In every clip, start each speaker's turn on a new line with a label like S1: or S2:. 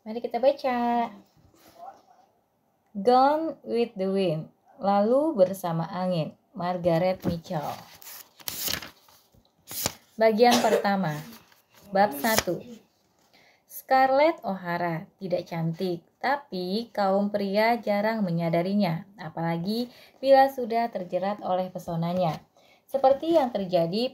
S1: Mari kita baca. Gone with the Wind, lalu bersama angin, Margaret Mitchell. Bagian pertama, bab 1. Scarlett O'Hara tidak cantik, tapi kaum pria jarang menyadarinya, apalagi bila sudah terjerat oleh pesonanya. Seperti yang terjadi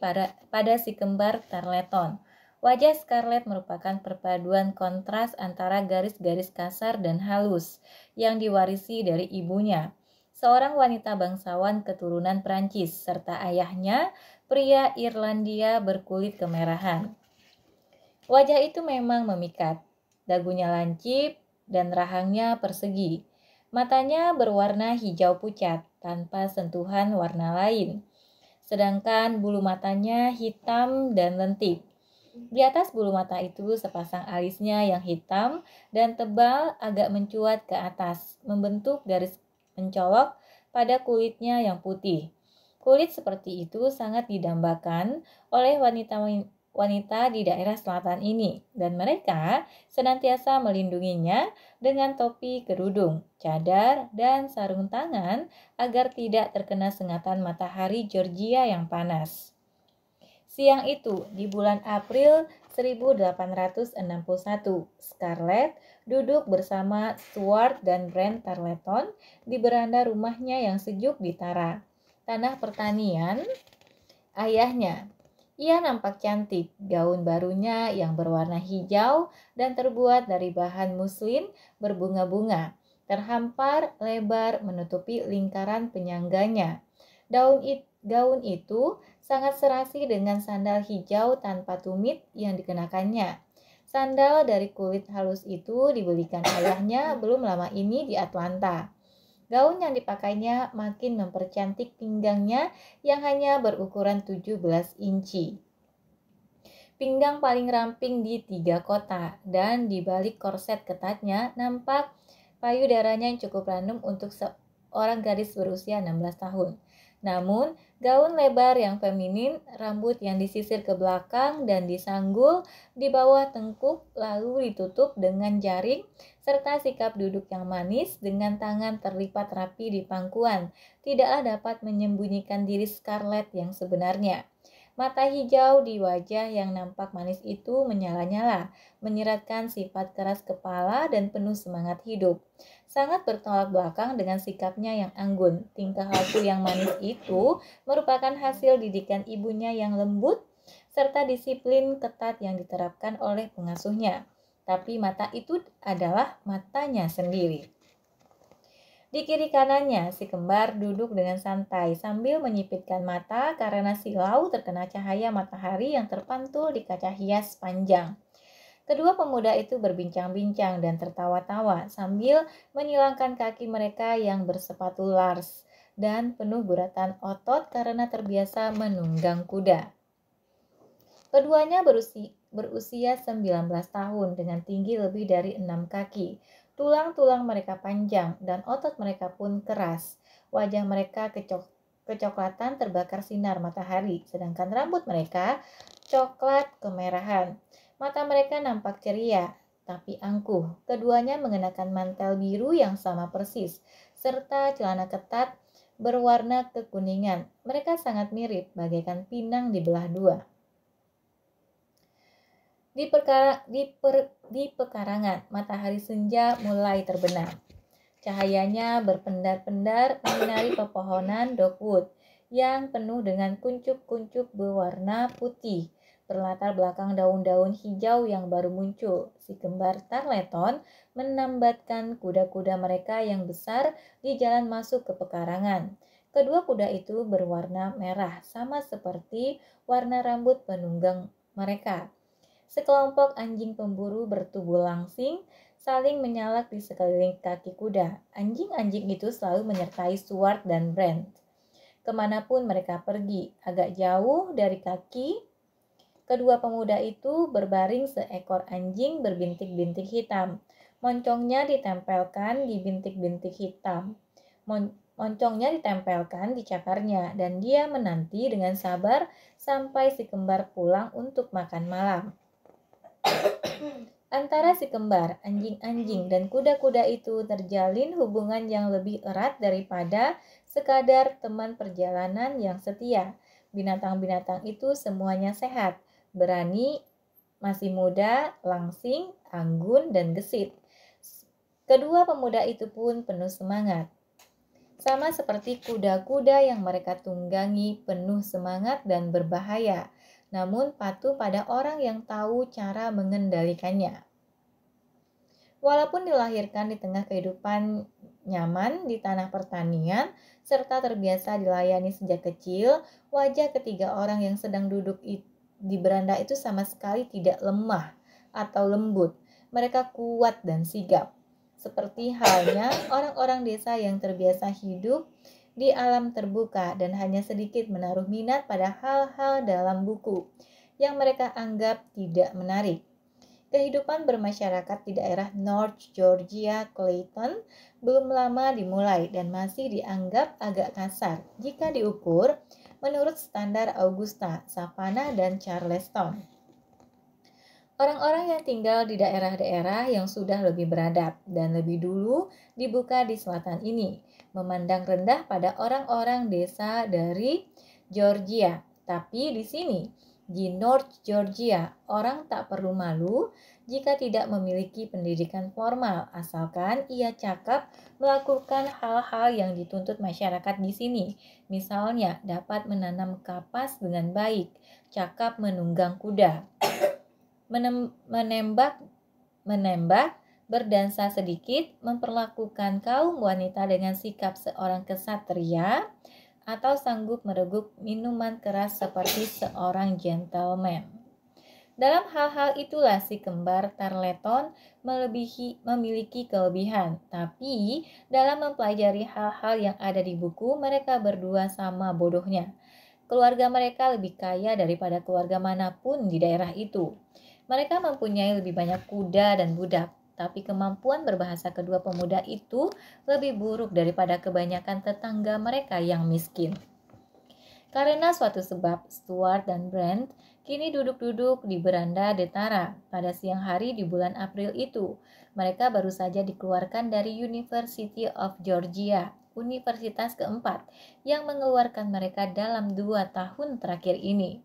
S1: pada si kembar Tarleton. Wajah Scarlett merupakan perpaduan kontras antara garis-garis kasar dan halus yang diwarisi dari ibunya, seorang wanita bangsawan keturunan Prancis, serta ayahnya, pria Irlandia berkulit kemerahan. Wajah itu memang memikat, dagunya lancip dan rahangnya persegi. Matanya berwarna hijau pucat tanpa sentuhan warna lain, sedangkan bulu matanya hitam dan lentik. Di atas bulu mata itu sepasang alisnya yang hitam dan tebal agak mencuat ke atas, membentuk garis mencolok pada kulitnya yang putih. Kulit seperti itu sangat didambakan oleh wanita di daerah selatan ini, dan mereka senantiasa melindunginya dengan topi kerudung, cadar, dan sarung tangan agar tidak terkena sengatan matahari Georgia yang panas. Siang itu, di bulan April 1861, Scarlett duduk bersama Stuart dan Brent Tarleton di beranda rumahnya yang sejuk di Tara, tanah pertanian ayahnya. Ia nampak cantik, gaun barunya yang berwarna hijau dan terbuat dari bahan muslin berbunga-bunga, terhampar lebar menutupi lingkaran penyangganya. Gaun itu sangat serasi dengan sandal hijau tanpa tumit yang dikenakannya. Sandal dari kulit halus itu dibelikan ayahnya belum lama ini di Atlanta. Gaun yang dipakainya makin mempercantik pinggangnya yang hanya berukuran 17 inci. Pinggang paling ramping di 3 kota, dan di balik korset ketatnya nampak payudaranya yang cukup random untuk seorang gadis berusia 16 tahun. Namun, gaun lebar yang feminin, rambut yang disisir ke belakang dan disanggul di bawah tengkuk lalu ditutup dengan jaring, serta sikap duduk yang manis dengan tangan terlipat rapi di pangkuan, tidaklah dapat menyembunyikan diri Scarlett yang sebenarnya. Mata hijau di wajah yang nampak manis itu menyala-nyala, menyeratkan sifat keras kepala dan penuh semangat hidup. Sangat bertolak belakang dengan sikapnya yang anggun. Tingkah laku yang manis itu merupakan hasil didikan ibunya yang lembut, serta disiplin ketat yang diterapkan oleh pengasuhnya. Tapi mata itu adalah matanya sendiri. Di kiri kanannya, si kembar duduk dengan santai sambil menyipitkan mata karena silau terkena cahaya matahari yang terpantul di kaca hias panjang. Kedua pemuda itu berbincang-bincang dan tertawa-tawa sambil menyilangkan kaki mereka yang bersepatu lars dan penuh guratan otot karena terbiasa menunggang kuda. Keduanya berusia 19 tahun dengan tinggi lebih dari 6 kaki. Tulang-tulang mereka panjang dan otot mereka pun keras. Wajah mereka kecoklatan terbakar sinar matahari, sedangkan rambut mereka coklat kemerahan. Mata mereka nampak ceria, tapi angkuh. Keduanya mengenakan mantel biru yang sama persis, serta celana ketat berwarna kekuningan. Mereka sangat mirip, bagaikan pinang dibelah dua. Di pekarangan, matahari senja mulai terbenam. Cahayanya berpendar-pendar menyinari pepohonan dogwood yang penuh dengan kuncup-kuncup berwarna putih. Berlatar belakang daun-daun hijau yang baru muncul, si kembar Tarleton menambatkan kuda-kuda mereka yang besar di jalan masuk ke pekarangan. Kedua kuda itu berwarna merah, sama seperti warna rambut penunggang mereka. Sekelompok anjing pemburu bertubuh langsing saling menyalak di sekeliling kaki kuda. Anjing-anjing itu selalu menyertai Stuart dan Brent. Kemanapun mereka pergi, agak jauh dari kaki kedua pemuda itu berbaring seekor anjing berbintik-bintik hitam. Moncongnya ditempelkan di bintik-bintik hitam. Moncongnya ditempelkan di cakarnya, dan dia menanti dengan sabar sampai si kembar pulang untuk makan malam. Antara si kembar, anjing-anjing, dan kuda-kuda itu terjalin hubungan yang lebih erat daripada sekadar teman perjalanan yang setia. Binatang-binatang itu semuanya sehat, berani, masih muda, langsing, anggun, dan gesit. Kedua pemuda itu pun penuh semangat. Sama seperti kuda-kuda yang mereka tunggangi penuh semangat dan berbahaya, namun patuh pada orang yang tahu cara mengendalikannya. Walaupun dilahirkan di tengah kehidupan nyaman di tanah pertanian, serta terbiasa dilayani sejak kecil, wajah ketiga orang yang sedang duduk di beranda itu sama sekali tidak lemah atau lembut. Mereka kuat dan sigap. Seperti halnya orang-orang desa yang terbiasa hidup di alam terbuka dan hanya sedikit menaruh minat pada hal-hal dalam buku yang mereka anggap tidak menarik. Kehidupan bermasyarakat di daerah North Georgia, Clayton, belum lama dimulai dan masih dianggap agak kasar jika diukur menurut standar Augusta, Savannah, dan Charleston. Orang-orang yang tinggal di daerah-daerah yang sudah lebih beradab dan lebih dulu dibuka di selatan ini, memandang rendah pada orang-orang desa dari Georgia. Tapi di sini, di North Georgia, orang tak perlu malu jika tidak memiliki pendidikan formal, asalkan ia cakap melakukan hal-hal yang dituntut masyarakat di sini. Misalnya, dapat menanam kapas dengan baik, cakap menunggang kuda, menembak, berdansa sedikit, memperlakukan kaum wanita dengan sikap seorang kesatria, atau sanggup mereguk minuman keras seperti seorang gentleman. Dalam hal-hal itulah si kembar Tarleton memiliki kelebihan, tapi dalam mempelajari hal-hal yang ada di buku, mereka berdua sama bodohnya. Keluarga mereka lebih kaya daripada keluarga manapun di daerah itu. Mereka mempunyai lebih banyak kuda dan budak, tapi kemampuan berbahasa kedua pemuda itu lebih buruk daripada kebanyakan tetangga mereka yang miskin. Karena suatu sebab, Stuart dan Brent kini duduk-duduk di beranda Detara pada siang hari di bulan April itu. Mereka baru saja dikeluarkan dari University of Georgia, universitas keempat yang mengeluarkan mereka dalam 2 tahun terakhir ini.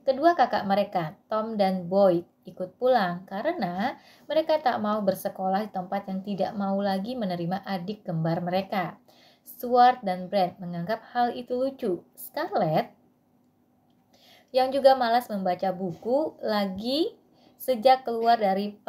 S1: Kedua kakak mereka, Tom dan Boyd, ikut pulang karena mereka tak mau bersekolah di tempat yang tidak mau lagi menerima adik kembar mereka. Stuart dan Brent menganggap hal itu lucu. Scarlett, yang juga malas membaca buku lagi sejak keluar dari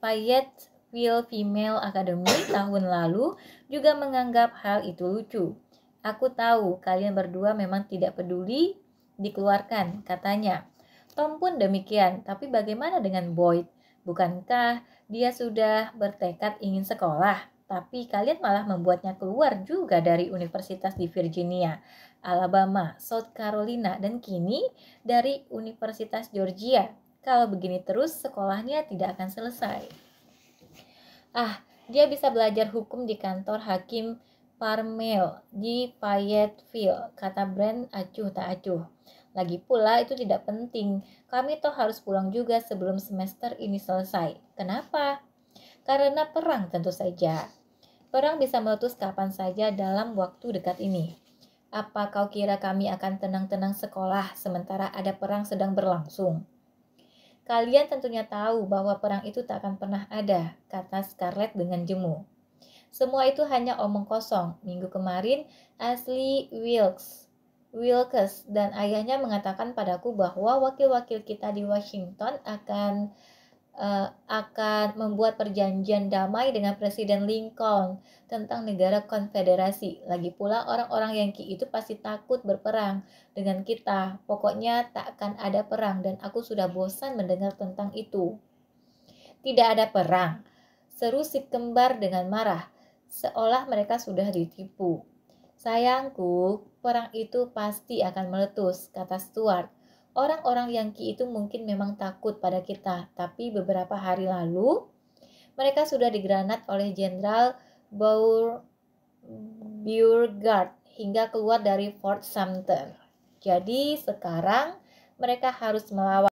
S1: Fayetteville Female Academy tahun lalu, juga menganggap hal itu lucu. Aku tahu kalian berdua memang tidak peduli dikeluarkan, katanya. Tom pun demikian, tapi bagaimana dengan Boyd? Bukankah dia sudah bertekad ingin sekolah? Tapi kalian malah membuatnya keluar juga dari universitas di Virginia, Alabama, South Carolina, dan kini dari Universitas Georgia. Kalau begini terus, sekolahnya tidak akan selesai. Dia bisa belajar hukum di kantor hakim Parmel di Fayetteville, kata Brent acuh tak acuh. Lagi pula itu tidak penting, kami toh harus pulang juga sebelum semester ini selesai. Kenapa? Karena perang tentu saja. Perang bisa meletus kapan saja dalam waktu dekat ini. Apa kau kira kami akan tenang-tenang sekolah sementara ada perang sedang berlangsung? Kalian tentunya tahu bahwa perang itu tak akan pernah ada, kata Scarlett dengan jemu. Semua itu hanya omong kosong. Minggu kemarin, Ashley Wilkes dan ayahnya mengatakan padaku bahwa wakil-wakil kita di Washington akan membuat perjanjian damai dengan Presiden Lincoln tentang negara konfederasi. Lagi pula orang-orang Yankee itu pasti takut berperang dengan kita. Pokoknya tak akan ada perang dan aku sudah bosan mendengar tentang itu. Tidak ada perang, seru si kembar dengan marah, seolah mereka sudah ditipu. Sayangku, perang itu pasti akan meletus, kata Stuart. Orang-orang Yankee itu mungkin memang takut pada kita, tapi beberapa hari lalu mereka sudah digranat oleh Jenderal Beauregard hingga keluar dari Fort Sumter. Jadi sekarang mereka harus melawan.